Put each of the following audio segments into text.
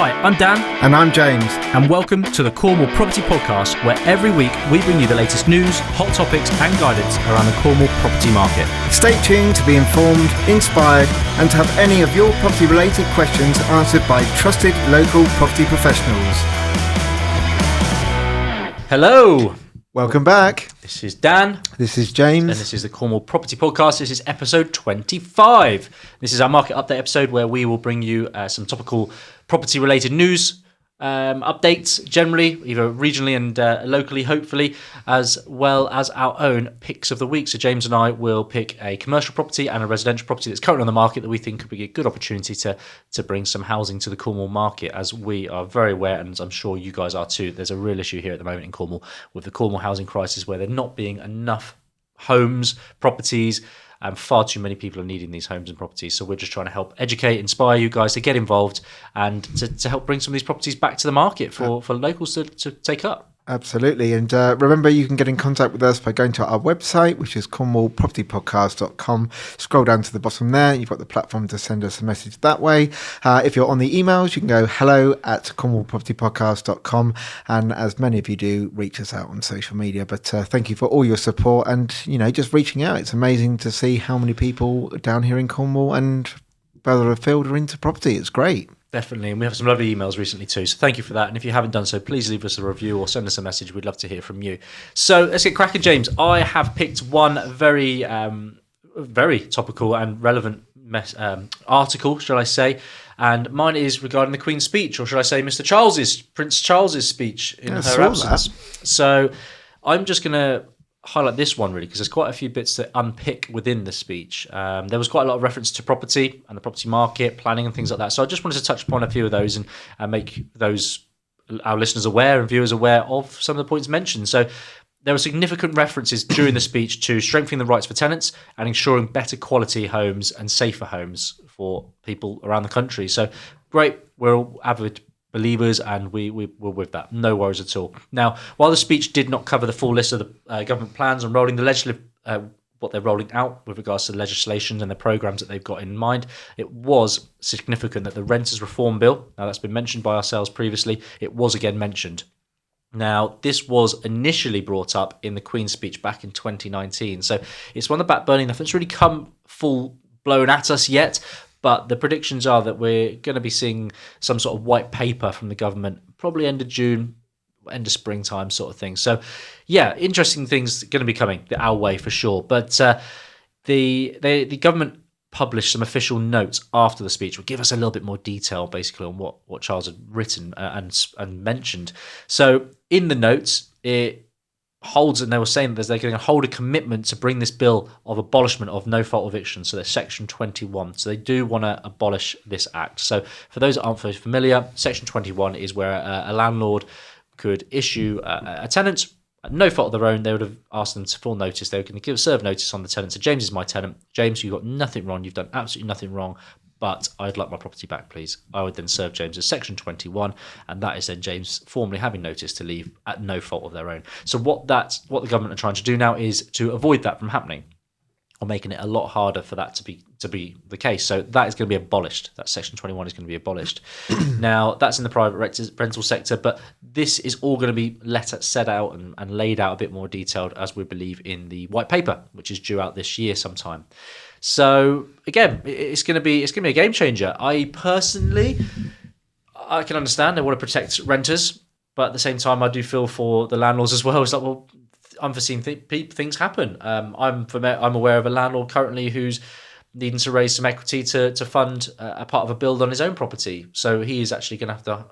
Hi, I'm Dan. And I'm James. And welcome to the Cornwall Property Podcast, where every week we bring you the latest news, hot topics and guidance around the Cornwall property market. Stay tuned to be informed, inspired and to have any of your property related questions answered by trusted local property professionals. Hello. Welcome back. This is Dan. This is James. And this is the Cornwall Property Podcast. This is episode 25. This is our market update episode where we will bring you some topical property-related news, updates generally, either regionally and locally, hopefully, as well as our own picks of the week. So James and I will pick a commercial property and a residential property that's currently on the market that we think could be a good opportunity to bring some housing to the Cornwall market, as we are very aware, and I'm sure you guys are too, there's a real issue here at the moment in Cornwall with the Cornwall housing crisis, where there not being enough homes, properties, and far too many people are needing these homes and properties. So we're just trying to help educate, inspire you guys to get involved and to help bring some of these properties back to the market for locals to take up. Absolutely. And remember, you can get in contact with us by going to our website, which is cornwallpropertypodcast.com. Scroll down to the bottom there. You've got the platform to send us a message that way. If you're on the emails, you can go hello@cornwallpropertypodcast.com. And as many of you do, reach us out on social media. But thank you for all your support and, just reaching out. It's amazing to see how many people down here in Cornwall and further afield are into property. It's great. Definitely, and we have some lovely emails recently too, so thank you for that. And if you haven't done so, please leave us a review or send us a message. We'd love to hear from you. So let's get cracking, James. I have picked one very topical and relevant article, shall I say, and mine is regarding the Queen's speech, or should I say Prince Charles's speech in her absence. So I'm just going to highlight this one really because there's quite a few bits to unpick within the speech. There was quite a lot of reference to property and the property market, planning and things like that. So I just wanted to touch upon a few of those and make our listeners aware and viewers aware of some of the points mentioned. So there were significant references during the speech to strengthening the rights for tenants and ensuring better quality homes and safer homes for people around the country. So great, we're all avid believers, and we were with that. No worries at all. Now, while the speech did not cover the full list of the government plans on rolling the legislative, what they're rolling out with regards to the legislation and the programmes that they've got in mind, it was significant that the Renters Reform Bill, now that's been mentioned by ourselves previously, it was again mentioned. Now, this was initially brought up in the Queen's speech back in 2019, so it's one of the back burning, nothing's really come full blown at us yet. But the predictions are that we're going to be seeing some sort of white paper from the government, probably end of June, end of springtime sort of thing. So, yeah, interesting things going to be coming our way for sure. But the government published some official notes after the speech, will give us a little bit more detail basically on what Charles had written and mentioned. So in the notes, it holds, and they were saying that they're going to hold a commitment to bring this bill of abolishment of no-fault eviction, so that's Section 21. So they do want to abolish this act. So for those that aren't familiar, Section 21 is where a landlord could issue a tenant at no fault of their own. They would have asked them to full notice. They were going to serve notice on the tenant. So James is my tenant. James, you've got nothing wrong. You've done absolutely nothing wrong, but I'd like my property back, please. I would then serve James as Section 21, and that is then James formally having notice to leave at no fault of their own. So what the government are trying to do now is to avoid that from happening, or making it a lot harder for that to be the case. So that is going to be abolished. That Section 21 is going to be abolished. Now, that's in the private rental sector, but this is all going to be set out and laid out a bit more detailed, as we believe, in the white paper, which is due out this year sometime. So again, it's going to be a game changer. I can understand they want to protect renters, but at the same time, I do feel for the landlords as well. It's like, well, unforeseen things happen. I'm aware of a landlord currently who's needing to raise some equity to fund a part of a build on his own property. So he is actually going to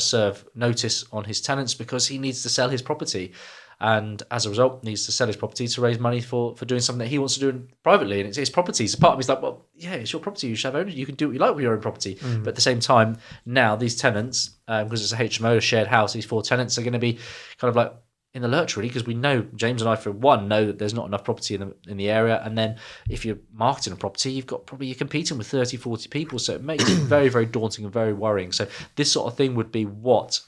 serve notice on his tenants because he needs to sell his property. And as a result, needs to sell his property to raise money for doing something that he wants to do privately. And it's his property. So part of me is like, well, yeah, it's your property. You should have ownership. You can do what you like with your own property. But at the same time, now these tenants, because it's a HMO, a shared house, these 4 tenants are going to be kind of like in the lurch, really, because we know, James and I, for one, know that there's not enough property in the area. And then if you're marketing a property, you're competing with 30, 40 people. So it makes it very, very daunting and very worrying. So this sort of thing would be what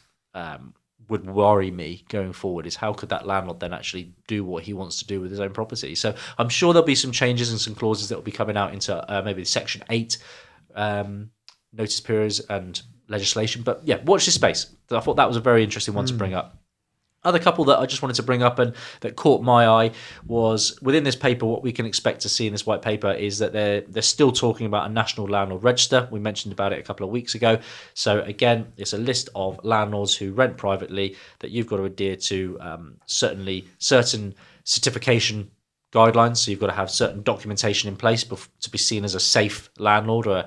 would worry me going forward, is how could that landlord then actually do what he wants to do with his own property. So I'm sure there'll be some changes and some clauses that will be coming out into maybe Section 8 notice periods and legislation. But yeah, watch this space. I thought that was a very interesting one to bring up. Other couple that I just wanted to bring up and that caught my eye was within this paper. What we can expect to see in this white paper is that they're still talking about a national landlord register. We mentioned about it a couple of weeks ago. So again, it's a list of landlords who rent privately that you've got to adhere to certain certification guidelines. So you've got to have certain documentation in place to be seen as a safe landlord or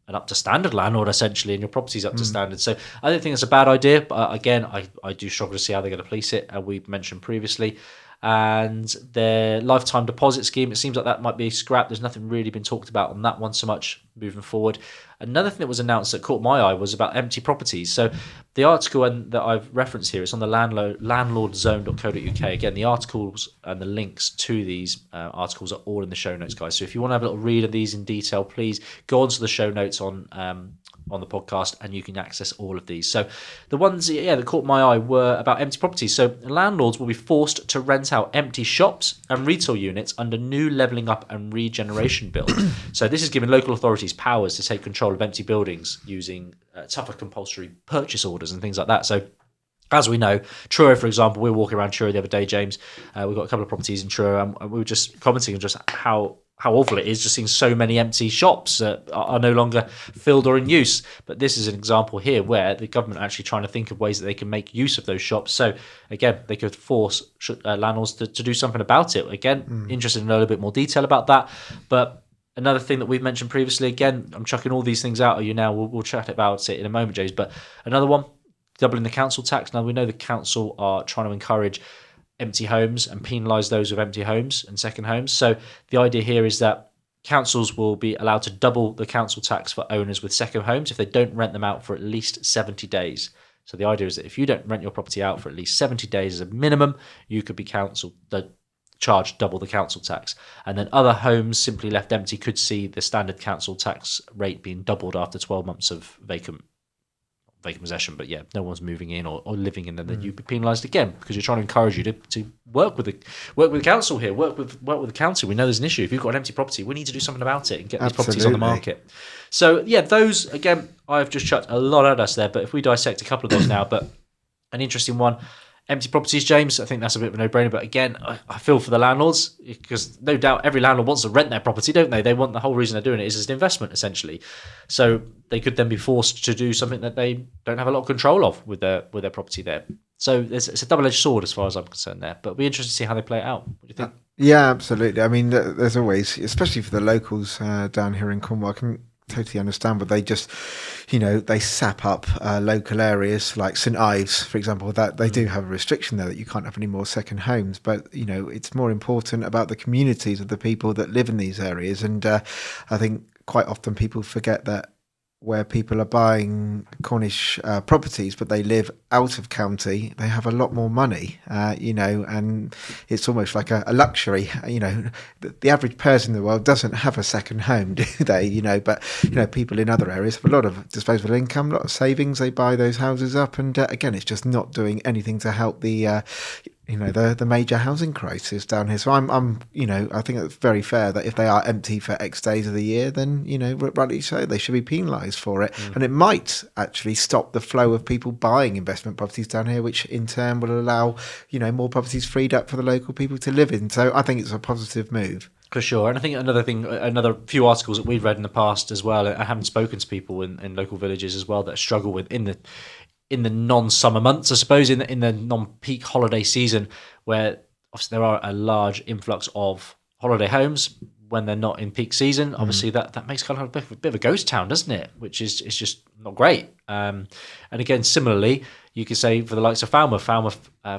an up to standard landlord, essentially, and your property's up to standard. So I don't think it's a bad idea, but again, I do struggle to see how they're going to police it, we mentioned previously. And their lifetime deposit scheme, it seems like that might be scrapped. There's nothing really been talked about on that one so much moving forward. Another thing that was announced that caught my eye was about empty properties. So the article that I've referenced here is on the landlordzone.co.uk. Again, the articles and the links to these articles are all in the show notes, guys. So if you want to have a little read of these in detail, please go onto the show notes on the podcast and you can access all of these. So the ones that caught my eye were about empty properties. So landlords will be forced to rent out empty shops and retail units under new levelling up and regeneration bill. So this is giving local authorities powers to take control of empty buildings using tougher compulsory purchase orders and things like that. So as we know, Truro, for example, we were walking around Truro the other day, James. We've got a couple of properties in Truro, and we were just commenting on just how awful it is just seeing so many empty shops that are no longer filled or in use. But this is an example here where the government are actually trying to think of ways that they can make use of those shops. So again, they could force landlords to do something about it. Again, interested in a little bit more detail about that. But another thing that we've mentioned previously, again, I'm chucking all these things out at you now. We'll chat about it in a moment, James. But another one, doubling the council tax. Now, we know the council are trying to encourage empty homes and penalise those with empty homes and second homes. So the idea here is that councils will be allowed to double the council tax for owners with second homes if they don't rent them out for at least 70 days. So the idea is that if you don't rent your property out for at least 70 days as a minimum, you could be charged double the council tax. And then other homes simply left empty could see the standard council tax rate being doubled after 12 months of vacant possession. But yeah, no one's moving in or living in them, then you'd be penalised again because you're trying to encourage you to work with the council here, work with the council. We know there's an issue. If you've got an empty property, we need to do something about it and get these properties on the market. So yeah, those again, I've just chucked a lot at us there, but if we dissect a couple of those now, but an interesting one. Empty properties, James, I think that's a bit of a no-brainer. But again, I feel for the landlords because no doubt every landlord wants to rent their property, don't they? They want, the whole reason they're doing it is as an investment, essentially. So they could then be forced to do something that they don't have a lot of control of with their property there. So it's a double-edged sword as far as I'm concerned there. But it'll be interesting to see how they play it out. What do you think? Yeah, absolutely. I mean, there's always, especially for the locals down here in Cornwall, I can totally understand, but they just, they sap up local areas like St Ives, for example, that they do have a restriction there that you can't have any more second homes. But, it's more important about the communities of the people that live in these areas. And I think quite often people forget that where people are buying Cornish properties, but they live out of county, they have a lot more money, and it's almost like a luxury. The average person in the world doesn't have a second home, do they? But people in other areas have a lot of disposable income, a lot of savings. They buy those houses up, and again, it's just not doing anything to help the major housing crisis down here. So I think it's very fair that if they are empty for X days of the year, then, rightly so, they should be penalised for it. And it might actually stop the flow of people buying investment properties down here, which in turn will allow, more properties freed up for the local people to live in. So I think it's a positive move. For sure. And I think another few articles that we've read in the past as well, I haven't spoken to people in local villages as well that struggle with in the non-summer months, I suppose, in the non-peak holiday season, where obviously there are a large influx of holiday homes when they're not in peak season. Obviously, that makes kind of a bit of a ghost town, doesn't it? Which is just not great. And again, similarly, you could say for the likes of Falmouth,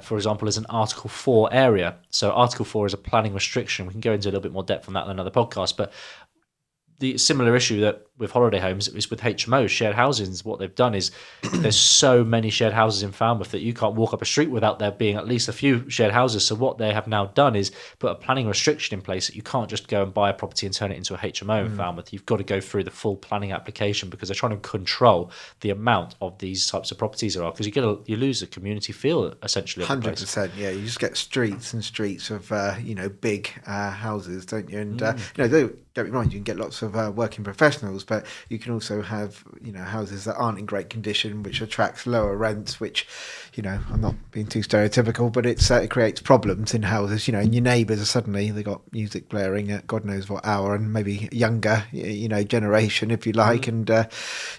for example, is an Article 4 area. So Article 4 is a planning restriction. We can go into a little bit more depth on that in another podcast, but the similar issue that with holiday homes is with HMOs, shared housings. What they've done is there's so many shared houses in Falmouth that you can't walk up a street without there being at least a few shared houses. So what they have now done is put a planning restriction in place that you can't just go and buy a property and turn it into a HMO in Falmouth. You've got to go through the full planning application because they're trying to control the amount of these types of properties there are, because you lose the community feel essentially. 100%, yeah. You just get streets and streets of big houses, don't you? And don't get me wrong, you can get lots of working professionals, but you can also have, houses that aren't in great condition, which attracts lower rents, which, I'm not being too stereotypical, but it creates problems in houses, and your neighbours are suddenly, they got music blaring at God knows what hour, and maybe younger, generation, if you like, and,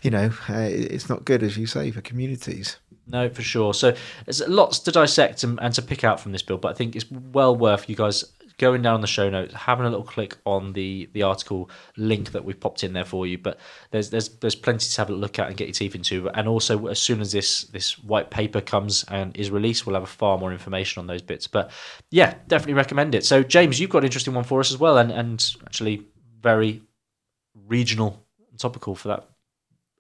it's not good, as you say, for communities. No, for sure. So there's lots to dissect and to pick out from this bill, but I think it's well worth you guys going down the show notes, having a little click on the article link that we've popped in there for you. But there's plenty to have a look at and get your teeth into. And also, as soon as this white paper comes and is released, we'll have far more information on those bits. But yeah, definitely recommend it. So James, you've got an interesting one for us as well, and actually very regional and topical for that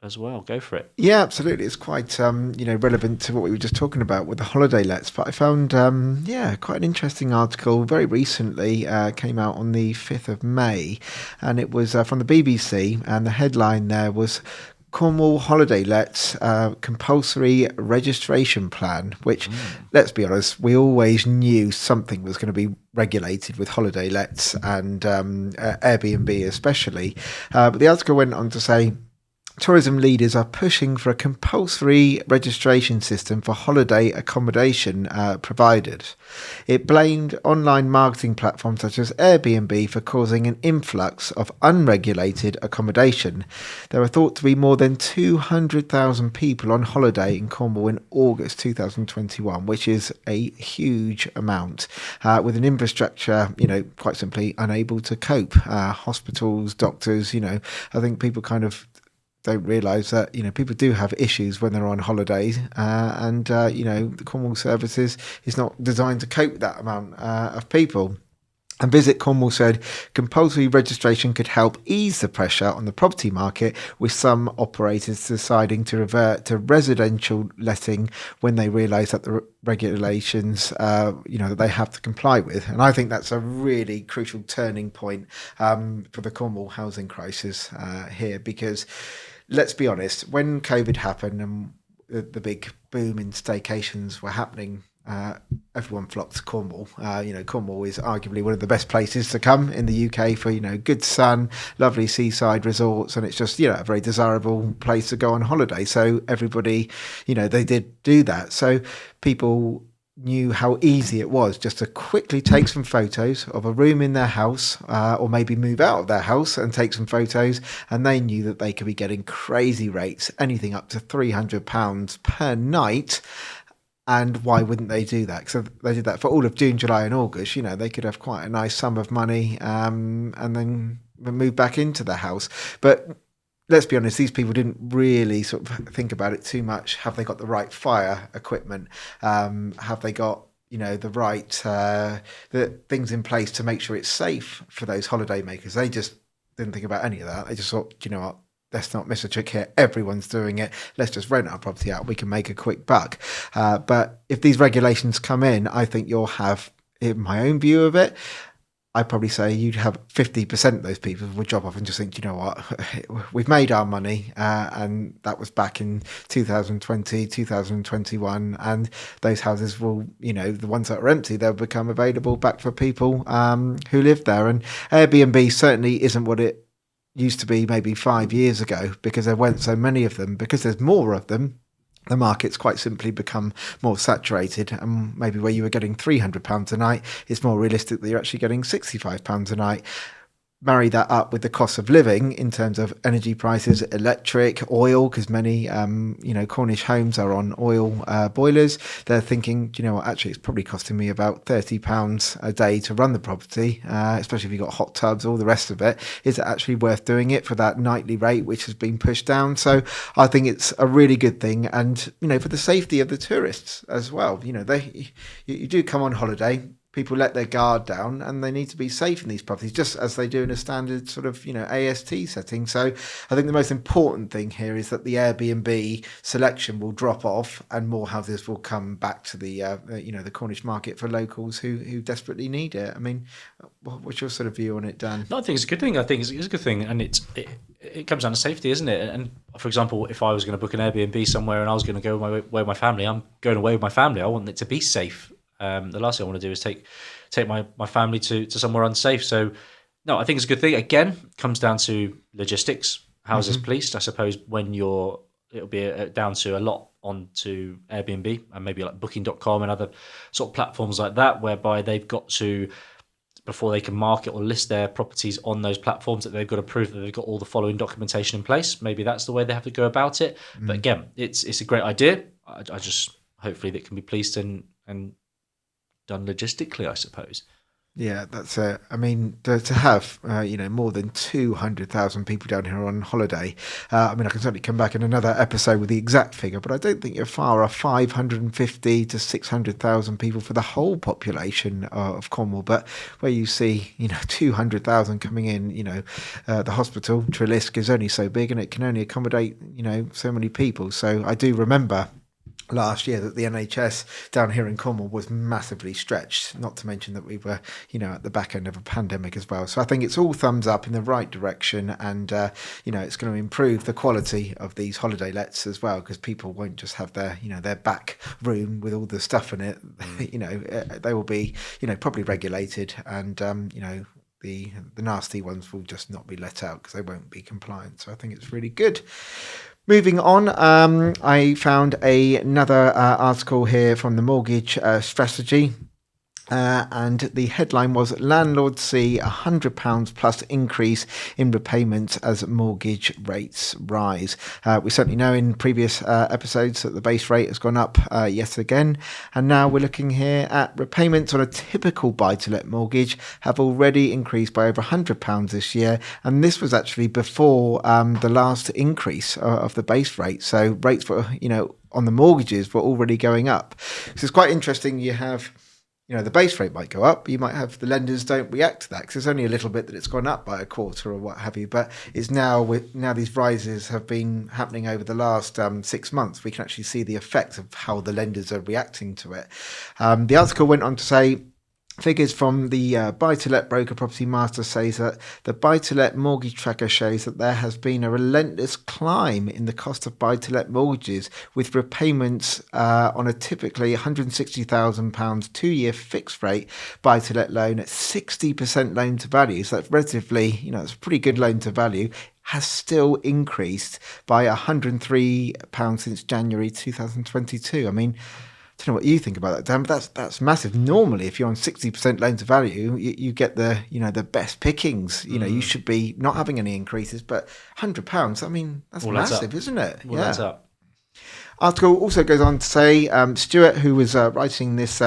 as well. Go for it. Yeah, absolutely. It's quite relevant to what we were just talking about with the holiday lets. But I found quite an interesting article very recently, came out on the 5th of May, and it was from the BBC, and the headline there was Cornwall holiday lets compulsory registration plan, which, let's be honest, we always knew something was going to be regulated with holiday lets and Airbnb especially. But the article went on to say, tourism leaders are pushing for a compulsory registration system for holiday accommodation providers. It blamed online marketing platforms such as Airbnb for causing an influx of unregulated accommodation. There are thought to be more than 200,000 people on holiday in Cornwall in August 2021, which is a huge amount, with an infrastructure, quite simply unable to cope. Hospitals, doctors, I think people kind of don't realise that people do have issues when they're on holidays, and the Cornwall Services is not designed to cope with that amount of people. And Visit Cornwall said compulsory registration could help ease the pressure on the property market, with some operators deciding to revert to residential letting when they realise that the regulations, that they have to comply with. And I think that's a really crucial turning point for the Cornwall housing crisis here, because let's be honest, when COVID happened and the big boom in staycations were happening, everyone flocked to Cornwall. Cornwall is arguably one of the best places to come in the UK for, good sun, lovely seaside resorts, and it's just, a very desirable place to go on holiday. So everybody, they did do that. So people knew how easy it was just to quickly take some photos of a room in their house, or maybe move out of their house and take some photos, and they knew that they could be getting crazy rates, anything up to £300 per night. And why wouldn't they do that? Because they did that for all of June, July and August. They could have quite a nice sum of money, and then move back into the house. But let's be honest, these people didn't really sort of think about it too much. Have they got the right fire equipment? Have they got, the right the things in place to make sure it's safe for those holiday makers? They just didn't think about any of that. They just thought, what? Let's not miss a trick here. Everyone's doing it. Let's just rent our property out. We can make a quick buck. But if these regulations come in, I think you'll have, in my own view of it, I'd probably say you'd have 50% of those people would drop off and just think, what, we've made our money. And that was back in 2020, 2021. And those houses will, the ones that are empty, they'll become available back for people who live there. And Airbnb certainly isn't what it used to be maybe 5 years ago, because there weren't so many of them. Because there's more of them, the market's quite simply become more saturated, and maybe where you were getting £300 a night, it's more realistic that you're actually getting £65 a night. Marry that up with the cost of living in terms of energy prices, electric, oil, because many, Cornish homes are on oil boilers. They're thinking, actually it's probably costing me about £30 a day to run the property, especially if you've got hot tubs, all the rest of it. Is it actually worth doing it for that nightly rate, which has been pushed down? So I think it's a really good thing. And, for the safety of the tourists as well, you do come on holiday. People let their guard down, and they need to be safe in these properties, just as they do in a standard sort of, AST setting. So I think the most important thing here is that the Airbnb selection will drop off, and more houses will come back to the, the Cornish market for locals who desperately need it. I mean, what's your sort of view on it, Dan? No, I think it's a good thing. I think it's a good thing, and it comes down to safety, isn't it? And for example, if I was going to book an Airbnb somewhere and I was going to go away with my family, I'm going away with my family. I want it to be safe. The last thing I want to do is take my family to somewhere unsafe. So, no, I think it's a good thing. Again, comes down to logistics. houses policed. I suppose it'll be down to a lot onto Airbnb and maybe like Booking.com and other sort of platforms like that, whereby they've got to, before they can market or list their properties on those platforms, that they've got to prove that they've got all the following documentation in place. Maybe that's the way they have to go about it. But again, it's a great idea. I just hopefully that can be policed and done logistically, I suppose. Yeah, that's it. I mean, to have more than 200,000 people down here on holiday. I mean, I can certainly come back in another episode with the exact figure, but I don't think you're far off 550 to 600,000 people for the whole population of Cornwall. But where you see 200,000 coming in, the hospital Trelisk is only so big and it can only accommodate so many people. So I do remember last year that the NHS down here in Cornwall was massively stretched, not to mention that we were, at the back end of a pandemic as well. So I think it's all thumbs up in the right direction, and, it's going to improve the quality of these holiday lets as well, because people won't just have their, their back room with all the stuff in it. They will be, properly regulated, and, the nasty ones will just not be let out because they won't be compliant. So I think it's really good. Moving on, I found another article here from the Mortgage Strategy. And the headline was Landlords see £100 plus increase in repayments as mortgage rates rise. We certainly know in previous episodes that the base rate has gone up yet again. And now we're looking here at repayments on a typical buy-to-let mortgage have already increased by over £100 this year. And this was actually before the last increase of the base rate. So rates were, on the mortgages were already going up. So it's quite interesting. You have the base rate might go up. You might have the lenders don't react to that because it's only a little bit that it's gone up by a quarter or what have you. But it's now these rises have been happening over the last 6 months. We can actually see the effect of how the lenders are reacting to it. The article went on to say, figures from the buy-to-let broker Property Master says that the buy-to-let mortgage tracker shows that there has been a relentless climb in the cost of buy-to-let mortgages, with repayments on a typically £160,000 2-year fixed rate buy-to-let loan at 60% loan to value. So that's relatively, it's a pretty good loan to value, has still increased by £103 since January 2022. I mean, I don't know what you think about that, Dan, but that's massive. Normally, if you're on 60% loan to value, you get the the best pickings. You should be not having any increases, but £100. I mean, that's massive, isn't it? Well, that's up. Article also goes on to say Stuart, who was writing this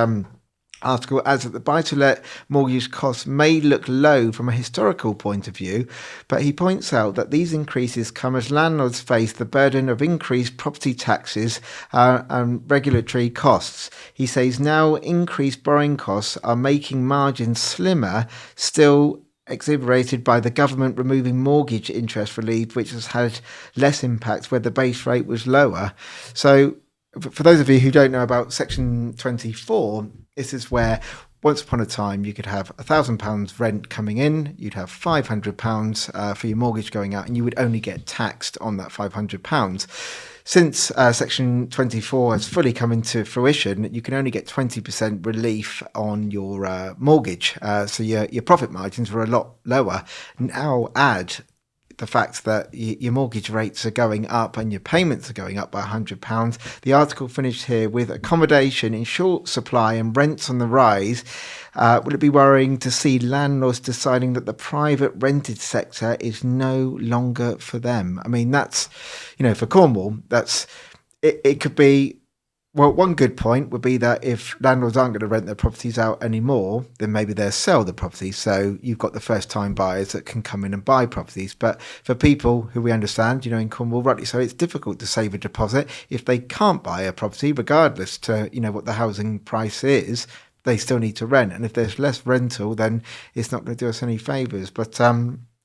article, adds that the buy-to-let mortgage costs may look low from a historical point of view, but he points out that these increases come as landlords face the burden of increased property taxes and regulatory costs. He says now increased borrowing costs are making margins slimmer, still exacerbated by the government removing mortgage interest relief, which has had less impact where the base rate was lower. So for those of you who don't know about Section 24, this is where once upon a time you could have £1,000 rent coming in, you'd have £500 for your mortgage going out, and you would only get taxed on that £500. Since Section 24 has fully come into fruition, you can only get 20% relief on your mortgage. So your profit margins were a lot lower. Now add the fact that your mortgage rates are going up and your payments are going up by £100. The article finished here with accommodation in short supply and rents on the rise. Will it be worrying to see landlords deciding that the private rented sector is no longer for them? I mean, that's, for Cornwall, it could be. Well, one good point would be that if landlords aren't going to rent their properties out anymore, then maybe they'll sell the property. So you've got the first-time buyers that can come in and buy properties. But for people who we understand, in Cornwall, rightly so, it's difficult to save a deposit. If they can't buy a property, regardless to, what the housing price is, they still need to rent. And if there's less rental, then it's not going to do us any favours. But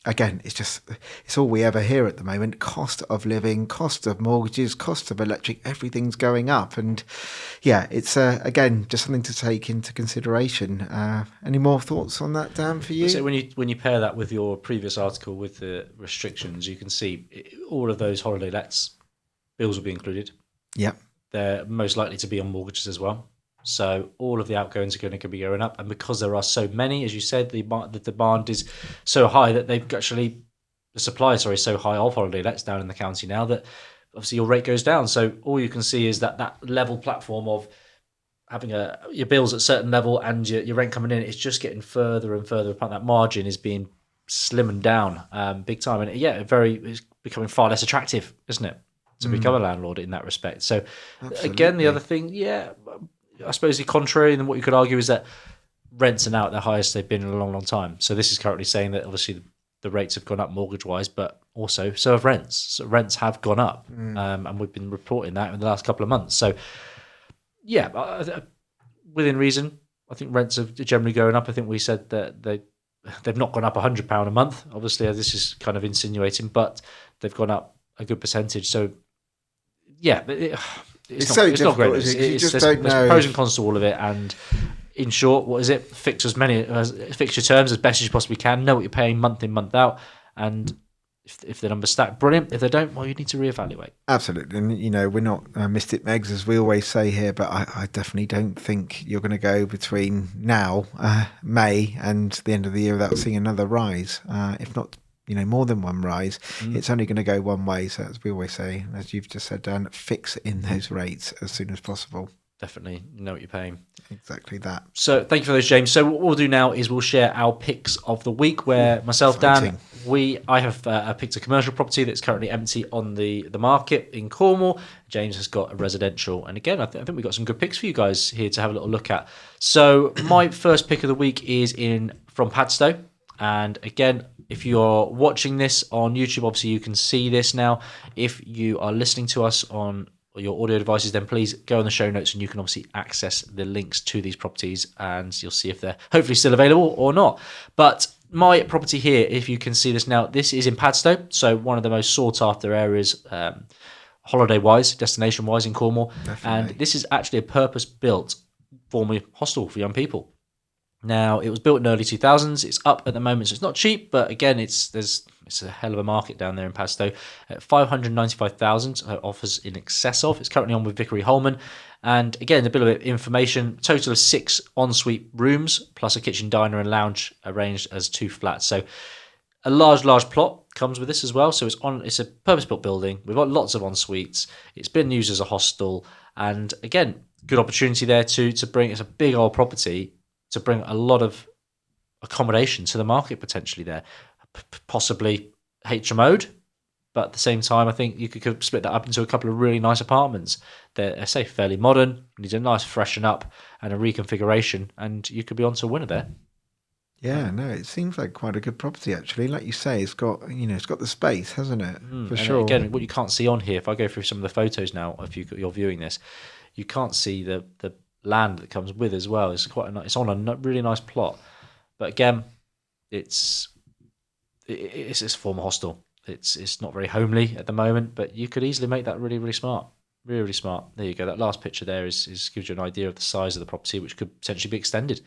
again, it's all we ever hear at the moment. Cost of living, cost of mortgages, cost of electric, everything's going up. And yeah, it's, again, just something to take into consideration. Any more thoughts on that, Dan, for you? So when you pair that with your previous article with the restrictions, you can see all of those holiday lets, bills will be included. Yeah. They're most likely to be on mortgages as well. So all of the outgoings are going to be going up. And because there are so many, as you said, the demand is so high that they've actually the supply, sorry, is so high of holiday lets down in the county now that obviously your rate goes down. So all you can see is that level platform of having your bills at a certain level and your rent coming in, it's just getting further and further apart. That margin is being slimmed down big time. And it's becoming far less attractive, isn't it, to become a landlord in that respect. So again, the other thing, I suppose the contrary than what you could argue is that rents are now at the highest they've been in a long, long time. So this is currently saying that obviously the rates have gone up mortgage-wise, but also so have rents. So rents have gone up, and we've been reporting that in the last couple of months. So, within reason, I think rents are generally going up. I think we said that they've not gone up £100 a month. Obviously, this is kind of insinuating, but they've gone up a good percentage. So, it's not great. There's pros and cons to all of it, and in short, what is it? Fix your terms as best as you possibly can. Know what you're paying month in, month out, and if the numbers stack, brilliant. If they don't, well, you need to reevaluate. Absolutely, and we're not Mystic Megs as we always say here, but I definitely don't think you're going to go between now, May, and the end of the year without seeing another rise. If not, more than one rise, it's only going to go one way. So as we always say, as you've just said, Dan, fix in those rates as soon as possible. Definitely know what you're paying. Exactly that. So thank you for those, James. So what we'll do now is we'll share our picks of the week, where myself, Dan, I have picked a commercial property that's currently empty on the market in Cornwall. James has got a residential. And again, I think we've got some good picks for you guys here to have a little look at. So my first pick of the week is from Padstow. And again, if you're watching this on YouTube, obviously you can see this now. If you are listening to us on your audio devices, then please go in the show notes and you can obviously access the links to these properties and you'll see if they're hopefully still available or not. But my property here, if you can see this now, this is in Padstow, so one of the most sought after areas holiday-wise, destination-wise in Cornwall. Definitely. And this is actually a purpose-built former hostel for young people. Now, it was built in the early 2000s. It's up at the moment, so it's not cheap, but again, it's a hell of a market down there in Padstow. 595,000 offers in excess of. It's currently on with Vickery Holman. And again, a bit of information, total of 6 ensuite rooms, plus a kitchen, diner and lounge arranged as 2 flats. So a large plot comes with this as well. So it's a purpose-built building. We've got lots of en-suites. It's been used as a hostel. And again, good opportunity there to bring, it's a big old property, to bring a lot of accommodation to the market potentially there. Possibly HMO'd, but at the same time, I think you could split that up into a couple of really nice apartments. They're, I say, fairly modern, need a nice freshen up and a reconfiguration, and you could be onto a winner there. Yeah, no, it seems like quite a good property actually. Like you say, it's got the space, hasn't it? For sure. Again, what you can't see on here, if I go through some of the photos now, if you're viewing this, you can't see the land that comes with as well. It's it's on a really nice plot, but again, it's a former hostel. It's not very homely at the moment, but you could easily make that really, really smart. Really, really smart. There you go. That last picture there is gives you an idea of the size of the property, which could potentially be extended.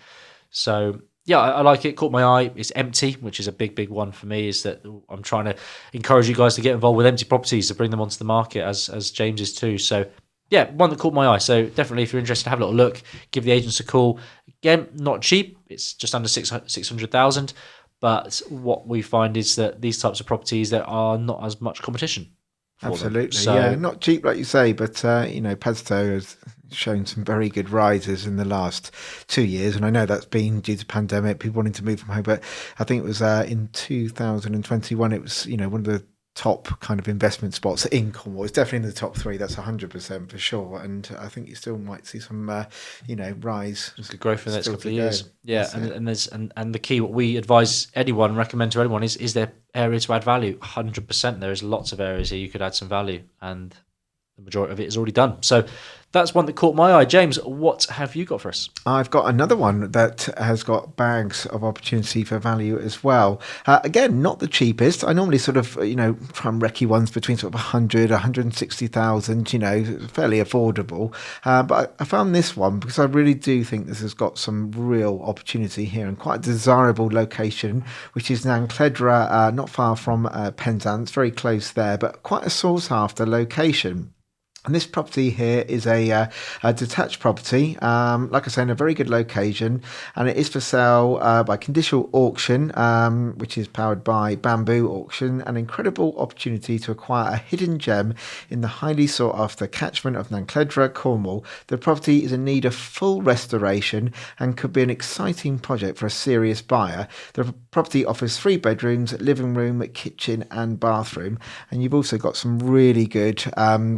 So yeah, I like it. Caught my eye. It's empty, which is a big one for me. Is that I'm trying to encourage you guys to get involved with empty properties, to bring them onto the market, as James is too. So yeah, one that caught my eye. So definitely, if you're interested, have a little look. Give the agents a call. Again, not cheap. It's just under 600,000. But what we find is that these types of properties, there are not as much competition. Absolutely, so, yeah, not cheap like you say, but Padstow has shown some very good rises in the last 2 years, and I know that's been due to pandemic, people wanting to move from home. But I think it was in 2021, it was one of the top kind of investment spots in Cornwall. It's definitely in the top 3. That's 100% for sure. And I think you still might see some, rise. Good growth in the next couple of years. Yeah, and the key, what we advise anyone, recommend to anyone, is there area to add value? 100%. There is lots of areas here you could add some value, and the majority of it is already done. So that's one that caught my eye. James, what have you got for us? I've got another one that has got bags of opportunity for value as well. Again, not the cheapest. I normally sort of, try and recce ones between sort of 100, 160,000, fairly affordable. But I found this one because I really do think this has got some real opportunity here and quite a desirable location, which is Nancledra, not far from Penzance, very close there, but quite a sought after location. And this property here is a detached property, like I say, in a very good location, and it is for sale by conditional auction, which is powered by Bamboo Auction. An incredible opportunity to acquire a hidden gem in the highly sought after catchment of Nancledra, Cornwall. The property is in need of full restoration and could be an exciting project for a serious buyer. The property offers 3 bedrooms, living room, kitchen and bathroom, and you've also got some really good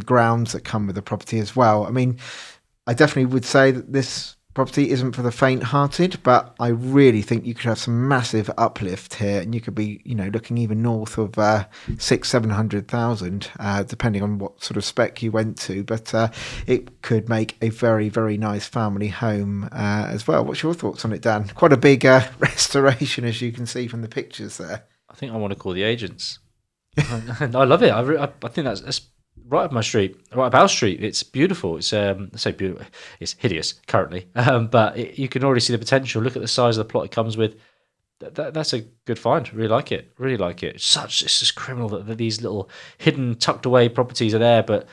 grounds that come with the property as well. I mean, I definitely would say that this property isn't for the faint-hearted, but I really think you could have some massive uplift here, and you could be, looking even north of 600,000-700,000, depending on what sort of spec you went to. But it could make a very, very nice family home as well. What's your thoughts on it, Dan? Quite a big restoration, as you can see from the pictures there. I think I want to call the agents. I love it. I think that's right up my street, right up our street. It's beautiful. It's beautiful. It's hideous currently, but you can already see the potential. Look at the size of the plot it comes with. That's a good find. Really like it. Really like it. It's just criminal that these little hidden, tucked away properties are there. But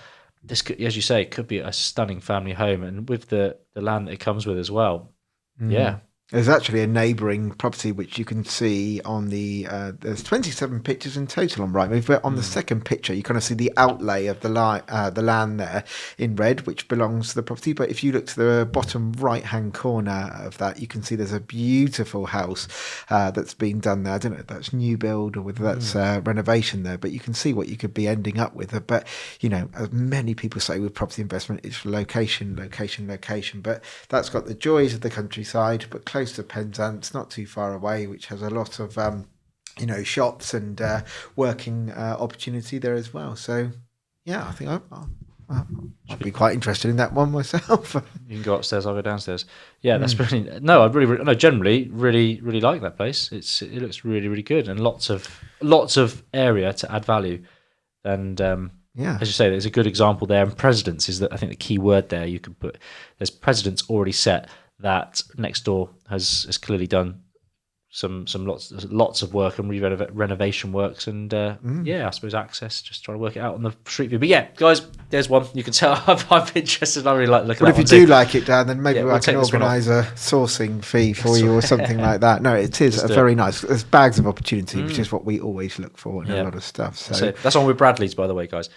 this could, as you say, it could be a stunning family home, and with the land that it comes with as well. Yeah. There's actually a neighbouring property which you can see on the. There's 27 pictures in total on Rightmove. But on the second picture, you kind of see the outlay of the land there in red, which belongs to the property. But if you look to the bottom right-hand corner of that, you can see there's a beautiful house that's been done there. I don't know if that's new build or whether that's renovation there, but you can see what you could be ending up with. But as many people say with property investment, it's location, location, location. But that's got the joys of the countryside, but close to Penzance, not too far away, which has a lot of shops and working opportunity there as well. So yeah, I think I'd be quite interested in that one myself. You can go upstairs, I'll go downstairs. Yeah, that's brilliant. No, I generally really like that place. It looks really, really good, and lots of area to add value. And as you say, there's a good example there. And precedence is, that I think, the key word there. You could put, there's precedence already set that next door has clearly done some lots of work and renovation works, and I suppose access, just trying to work it out on the street view. But yeah, guys, there's one. You can tell I'm interested. I really like looking at it. But if you do like it, Dan, then maybe I can organise a sourcing fee for you or something like that. No, it is very nice. There's bags of opportunity, which is what we always look for in a lot of stuff. So that's on with Bradley's, by the way, guys.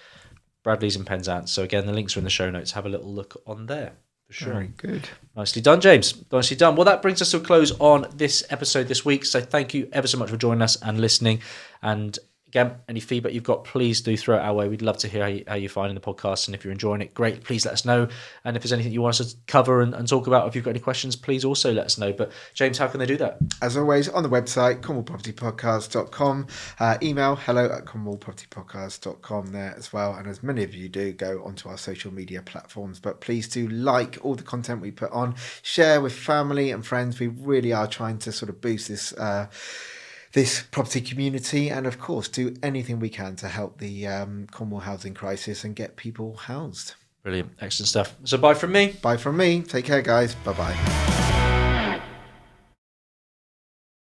Bradley's in Penzance. So again, the links are in the show notes. Have a little look on there. Sure. Very good. Nicely done, James. Nicely done. Well, that brings us to a close on this episode this week. So thank you ever so much for joining us and listening. And again, any feedback you've got, please do throw it our way. We'd love to hear how you're finding the podcast. And if you're enjoying it, great. Please let us know. And if there's anything you want us to cover and talk about, if you've got any questions, please also let us know. But James, how can they do that? As always, on the website, cornwallpropertypodcast.com. Email hello@cornwallpropertypodcast.com there as well. And as many of you do, go onto our social media platforms. But please do like all the content we put on. Share with family and friends. We really are trying to sort of boost this property community, and of course do anything we can to help the Cornwall housing crisis and get people housed. Brilliant. Excellent stuff. So bye from me. Take care, guys. Bye-bye.